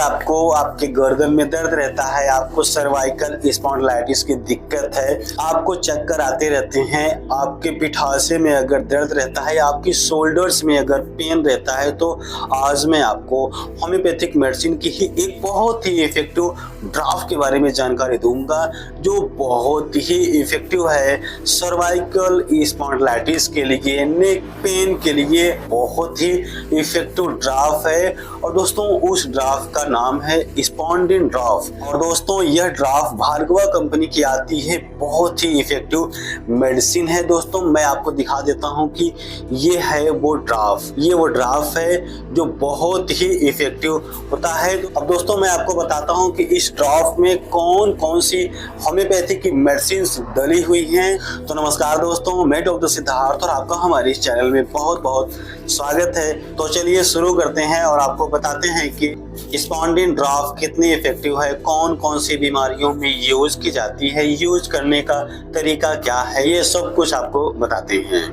आपको आपके गर्दन में दर्द रहता है, आपको सर्वाइकल स्पॉन्डिलाइटिस की दिक्कत है, आपको चक्कर आते रहते हैं, आपके पिठासे में अगर दर्द रहता है, आपकी शोल्डर्स में अगर पेन रहता है, तो आज मैं आपको होम्योपैथिक मेडिसिन की ही एक बहुत ही इफेक्टिव ड्राफ्ट के बारे में जानकारी दूंगा, जो बहुत ही इफेक्टिव है सर्वाइकल स्पॉन्डिलाइटिस के लिए, नेक पेन के लिए बहुत ही इफेक्टिव ड्राफ्ट है। और दोस्तों उस ड्राफ्ट का नाम है स्पॉन्डिन ड्राफ्ट। और दोस्तों यह ड्राफ्ट भार्गवा कंपनी की आती है, बहुत ही इफेक्टिव मेडिसिन है। दोस्तों मैं आपको दिखा देता हूं कि ये है वो ड्राफ्ट है जो बहुत ही इफेक्टिव होता है। अब दोस्तों मैं आपको बताता हूं कि इस ड्राफ्ट में कौन कौन सी होम्योपैथी की मेडिसिन डली हुई हैं। तो नमस्कार दोस्तों, मैं डॉक्टर सिद्धार्थ और आपका हमारे इस चैनल में बहुत बहुत स्वागत है। तो चलिए शुरू करते हैं और आपको बताते हैं कि स्पॉन्डिन ड्राफ्ट कितनी इफेक्टिव है, कौन कौन सी बीमारियों में यूज की जाती है, यूज करने का तरीका क्या है, ये सब कुछ आपको बताते हैं।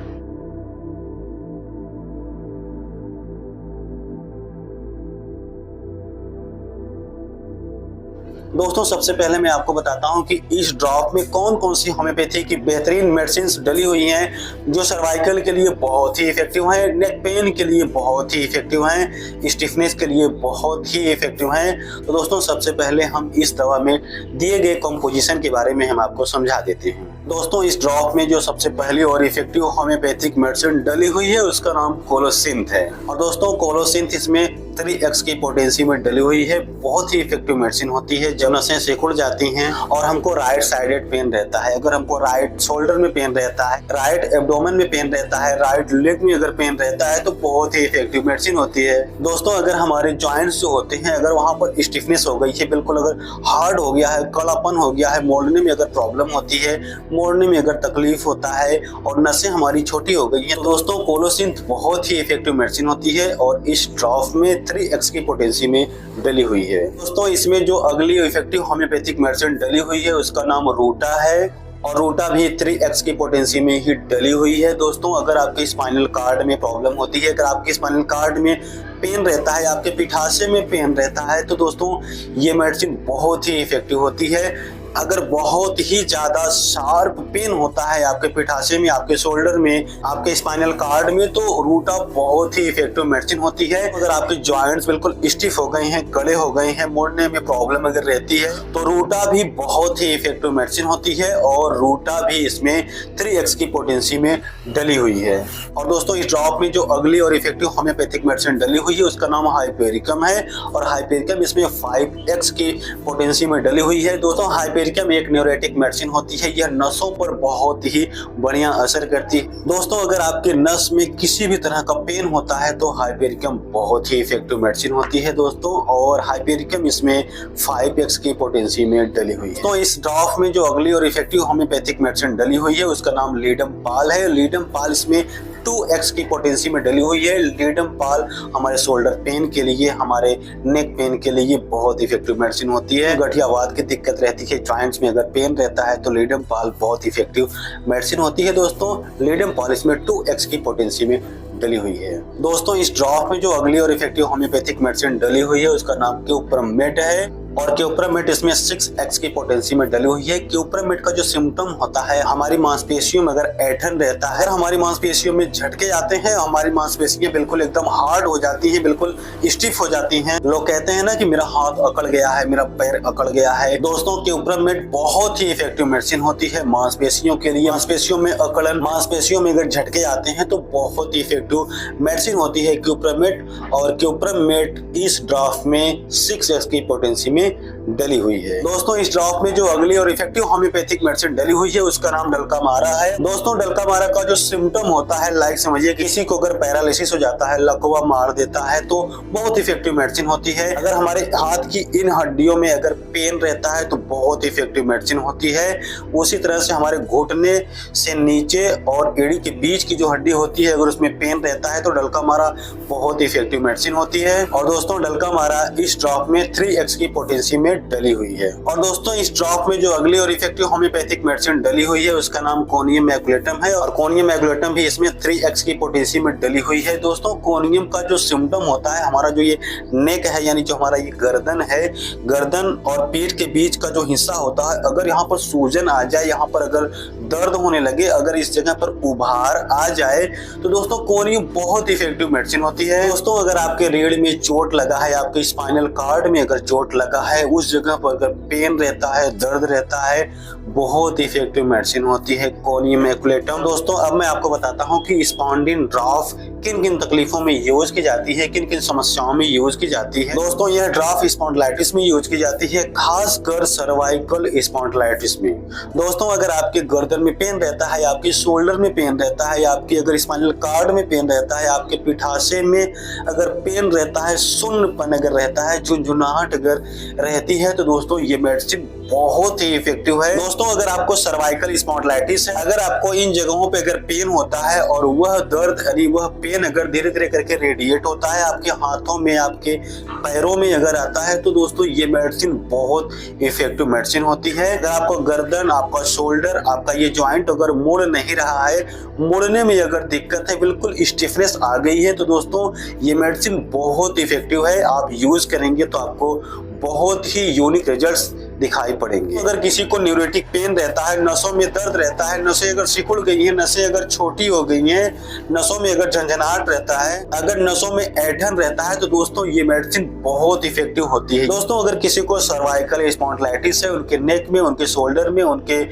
दोस्तों सबसे पहले मैं आपको बताता हूं कि इस ड्राफ्ट में कौन कौन सी होम्योपैथी की बेहतरीन मेडिसिन डली हुई हैं, जो सर्वाइकल के लिए बहुत ही इफेक्टिव हैं, नेक पेन के लिए बहुत ही इफेक्टिव हैं, स्टिफनेस के लिए बहुत ही इफेक्टिव हैं। तो दोस्तों सबसे पहले हम इस दवा में दिए गए कंपोजिशन के बारे में हम आपको समझा देते हैं। दोस्तों इस ड्राफ्ट में जो सबसे पहली और इफेक्टिव होम्योपैथिक मेडिसिन डली हुई है उसका नाम कोलोसिंथ है। और दोस्तों कोलोसिंथ इसमें 3x की पोटेंसी में डली हुई है, बहुत ही इफेक्टिव मेडिसिन होती है। जब नसें सिकुड़ जाती हैं और हमको राइट साइडेड पेन रहता है, अगर हमको राइट शोल्डर में पेन रहता है, राइट एब्डोमेन में पेन रहता है, राइट लेग में अगर पेन रहता है, तो बहुत ही इफेक्टिव मेडिसिन होती है। दोस्तों अगर हमारे जॉइंट्स जो होते हैं, अगर वहां पर स्टिफनेस हो गई है, बिल्कुल अगर हार्ड हो गया है, कड़ापन हो गया है, मोड़ने में अगर प्रॉब्लम होती है, मोड़ने में अगर तकलीफ होता है और नसें हमारी छोटी हो गई हैं, तो दोस्तों कोलोसिंथ बहुत ही इफेक्टिव मेडिसिन होती है और इस ड्राफ्ट में 3x की पोटेंसी में डली हुई है। दोस्तों इसमें जो अगली इफेक्टिव होम्योपैथिक मेडिसिन डली हुई है उसका नाम रूटा है, और रूटा भी 3x की पोटेंसी में ही डली हुई है। दोस्तों अगर आपके स्पाइनल कार्ड में प्रॉब्लम होती है, अगर आपके स्पाइनल कार्ड में पेन रहता है, आपके पिठासे में पेन रहता है, तो दोस्तों ये मेडिसिन बहुत ही इफेक्टिव होती है। अगर बहुत ही ज्यादा शार्प पेन होता है आपके पिठासे में, आपके शोल्डर में, आपके स्पाइनल कार्ड में, तो रूटा बहुत ही इफेक्टिव मेडिसिन होती है। अगर आपके जॉइंट्स बिल्कुल स्टिफ हो गए हैं, कड़े हो गए हैं, मोड़ने में प्रॉब्लम अगर रहती है, तो रूटा भी बहुत ही इफेक्टिव मेडिसिन होती है और रूटा भी इसमें 3x की पोटेंसी में डली हुई है। और दोस्तों इस ड्रॉप में जो अगली और इफेक्टिव होम्योपैथिक मेडिसिन डली हुई है उसका नाम हाइपेरिकम है, और हाइपेरिकम इसमें 5x की पोटेंसी में डली हुई है। दोस्तों हाइपेरिकम एक न्यूरेटिक मेडिसिन होती है, यह नसों पर बहुत ही बढ़िया असर करती है। दोस्तों अगर आपके नस में किसी भी तरह का पेन होता है तो हाइपेरिकम बहुत ही इफेक्टिव मेडिसिन होती है दोस्तों, और हाइपेरिकम इसमें 5x की पोटेंसी में डली हुई है। तो इस ड्राफ्ट में जो अगली और इफेक्टिव होम्योपैथिक मेडिसिन डली हुई है उसका नाम लीडम पाल है। लीडम पाल इसमें 2x की पोटेंसी में डली हुई है। लीडम पाल हमारे शोल्डर पेन के लिए, हमारे नेक पेन के लिए बहुत इफेक्टिव मेडिसिन होती है। गठियावाद की दिक्कत रहती है, जॉइंट्स में अगर पेन रहता है, तो लीडम पाल बहुत इफेक्टिव मेडिसिन होती है। दोस्तों लीडम पाल इसमें 2x की पोटेंसी में डली हुई है। दोस्तों इस ड्राफ्ट में जो अगली और इफेक्टिव होम्योपैथिक मेडिसिन डली हुई है उसका नाम क्यूप्रमेट है, और क्यूप्रमेट इसमें 6x की पोटेंसी में डली हुई है। क्यूप्रमेट का जो सिम्टम होता है, हमारी मांसपेशियों में अगर ऐठन रहता है, हमारी मांसपेशियों में झटके आते हैं, हमारी मांसपेशियां बिल्कुल एकदम हार्ड हो जाती हैं, बिल्कुल स्टिफ हो जाती हैं, लोग कहते हैं ना कि मेरा हाथ अकड़ गया है, मेरा पैर अकड़ गया है, दोस्तों क्यूप्रमेट बहुत ही इफेक्टिव मेडिसिन होती है मांसपेशियों के लिए। मांसपेशियों में अकड़न, मांसपेशियों में अगर झटके आते हैं तो बहुत ही इफेक्टिव मेडिसिन होती है क्यूप्रमेट, और क्यूप्रमेट इस ड्राफ्ट में 6x की पोटेंसी में डली हुई है। दोस्तों इस ड्राफ्ट में जो अगली और इफेक्टिव होम्योपैथिक मेडिसिन डली हुई है उसका नाम डल्कामारा है। दोस्तों डल्कामारा का जो सिम्टम होता है, लाइक समझिए किसी को अगर पैरालिसिस हो जाता है, लकवा मार देता है, तो बहुत इफेक्टिव मेडिसिन होती है। अगर हमारे हाथ की इन हड्डियों में अगर पेन रहता है तो बहुत इफेक्टिव मेडिसिन होती है। उसी तरह से हमारे घुटने से नीचे और एड़ी के बीच की जो हड्डी होती है, अगर उसमें पेन रहता है तो डल्कामारा बहुत इफेक्टिव मेडिसिन होती है। और दोस्तों डल्कामारा इस ड्राफ्ट में 3x की पोटेंशियल पोटेंसी में डली हुई है। और दोस्तों इस ड्रॉप में जो अगली और इफेक्टिव होम्योपैथिक मेडिसिन डली हुई है उसका नाम कोनियम मैकुलेटम है, और कोनियम मैकुलेटम भी इसमें 3x की पोटेंसी में डली हुई है। दोस्तों कोनियम का जो सिम्टम होता है, हमारा जो ये नेक है यानी जो हमारा ये गर्दन है, गर्दन और पीठ के बीच का जो हिस्सा होता है, अगर यहाँ पर सूजन आ जाए, यहाँ पर अगर दर्द होने लगे, अगर इस जगह पर उभार आ जाए, तो दोस्तों कोनियम बहुत इफेक्टिव मेडिसिन होती है। दोस्तों अगर आपके रीढ़ में चोट लगा है, आपके स्पाइनल कार्ड में अगर चोट लगा है, उस जगह पर अगर पेन रहता है, दर्द रहता है, बहुत इफेक्टिव मेडिसिन होती है कोनियम मैकुलेटम। दोस्तों अब मैं आपको बताता हूँ कि स्पॉन्डिन ड्रॉप किन किन तकलीफों में यूज की जाती है, किन किन समस्याओं में यूज की जाती है। दोस्तों यह ड्रॉप स्पॉन्डिलाइटिस में यूज की जाती है, खासकर सर्वाइकल स्पॉन्डिलाइटिस में। दोस्तों अगर आपके गर्दन में पेन रहता है, आपके शोल्डर में पेन रहता है, आपके अगर स्पाइनल कार्ड में पेन रहता है, आपके पिठाशय में अगर पेन रहता है, सुन्नपन अगर रहता है, झुनझुनाहट अगर रहती है, तो दोस्तों ये मेडिसिन बहुत ही इफेक्टिव है। दोस्तों अगर आपको सर्वाइकल स्पॉन्डिलाइटिस है, अगर आपको इन जगहों पे अगर पेन होता है और वह दर्द यानी वह पेन अगर धीरे धीरे करके रेडिएट होता है आपके हाथों में, आपके पैरों में अगर आता है, तो दोस्तों ये मेडिसिन बहुत इफेक्टिव मेडिसिन होती है। अगर आपको गर्दन, आपका शोल्डर, आपका ये ज्वाइंट अगर मुड़ नहीं रहा है, मुड़ने में अगर दिक्कत है, बिल्कुल स्टिफनेस आ गई है, तो दोस्तों ये मेडिसिन बहुत इफेक्टिव है। आप यूज करेंगे तो आपको बहुत ही यूनिक रिजल्ट्स दिखाई पड़ेंगे। अगर किसी को न्यूरोटिक पेन रहता है, नसों में दर्द रहता है, नसें अगर सिकुड़ गई हैं, नसें अगर छोटी हो गई हैं, नसों में अगर झंझनाहट रहता है, अगर नसों में ऐंठन रहता है, तो दोस्तों ये मेडिसिन बहुत इफेक्टिव होती है। दोस्तों अगर किसी को सर्वाइकल स्पॉन्डिलाइटिस है, उनके नेक में, उनके शोल्डर में, उनके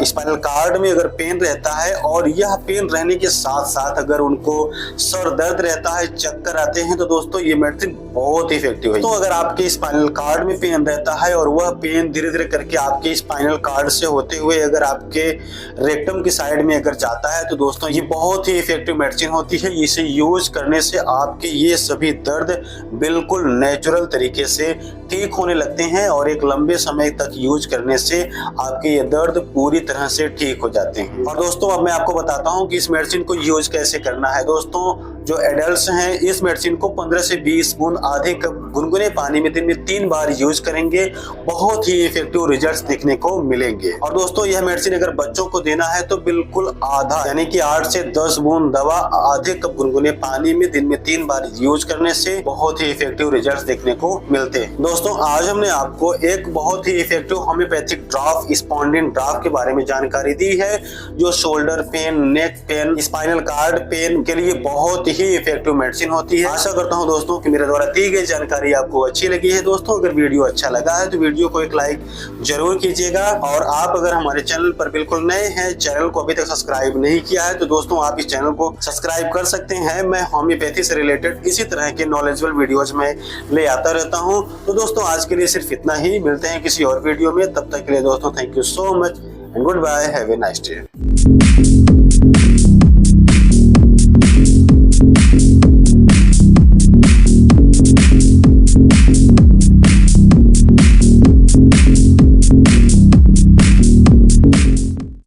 स्पाइनल कार्ड में अगर पेन रहता है, और यह पेन रहने के साथ साथ अगर उनको सर दर्द रहता है, चक्कर आते हैं, तो दोस्तों ये मेडिसिन बहुत इफेक्टिव है। तो अगर आपके स्पाइनल कार्ड में पेन रहता है और वह पेन धीरे धीरे करके आपके स्पाइनल कार्ड से होते हुए अगर आपके रेक्टम की साइड में अगर जाता है, तो दोस्तों ये बहुत ही इफेक्टिव मेडिसिन होती है। इसे यूज करने से आपके ये सभी दर्द बिल्कुल नेचुरल तरीके से ठीक होने लगते हैं, और एक लंबे समय तक यूज करने से आपके ये दर्द पूरी तरह से ठीक हो जाते हैं। और दोस्तों अब मैं आपको बताता हूँ कि इस मेडिसिन को यूज कैसे करना है। दोस्तों जो एडल्ट्स हैं इस मेडिसिन को 15 से 20 बूंद आधे कप गुनगुने पानी में दिन में 3 बार यूज करेंगे, बहुत ही इफेक्टिव रिजल्ट्स देखने को मिलेंगे। और दोस्तों यह मेडिसिन अगर बच्चों को देना है तो बिल्कुल आधा यानी कि 8 से 10 बूंद दवा आधे कप गुनगुने पानी में दिन में 3 बार यूज करने से बहुत ही इफेक्टिव रिजल्ट्स देखने को मिलते हैं। दोस्तों आज हमने आपको एक बहुत ही effective homeopathic drop spondin drop के बारे में जानकारी दी है, जो shoulder pain, neck pain, spinal cord pain के लिए बहुत ही इफेक्टिव मेडिसिन होती है। आशा करता हूं दोस्तों कि मेरे द्वारा दी गई जानकारी आपको अच्छी लगी है। दोस्तों अगर वीडियो अच्छा लगा है तो वीडियो को एक लाइक जरूर कीजिएगा, और आप अगर हमारे चैनल पर बिल्कुल नए हैं, चैनल को अभी तक सब्सक्राइब नहीं किया है, तो दोस्तों आप इस चैनल को सब्सक्राइब कर सकते हैं। मैं होम्योपैथी से रिलेटेड इसी तरह के नॉलेजेबल वीडियोज में ले आता रहता हूं। तो दोस्तों आज के लिए सिर्फ इतना ही, मिलते हैं किसी और वीडियो में, तब तक के लिए दोस्तों thank you so much and good bye, have a nice day.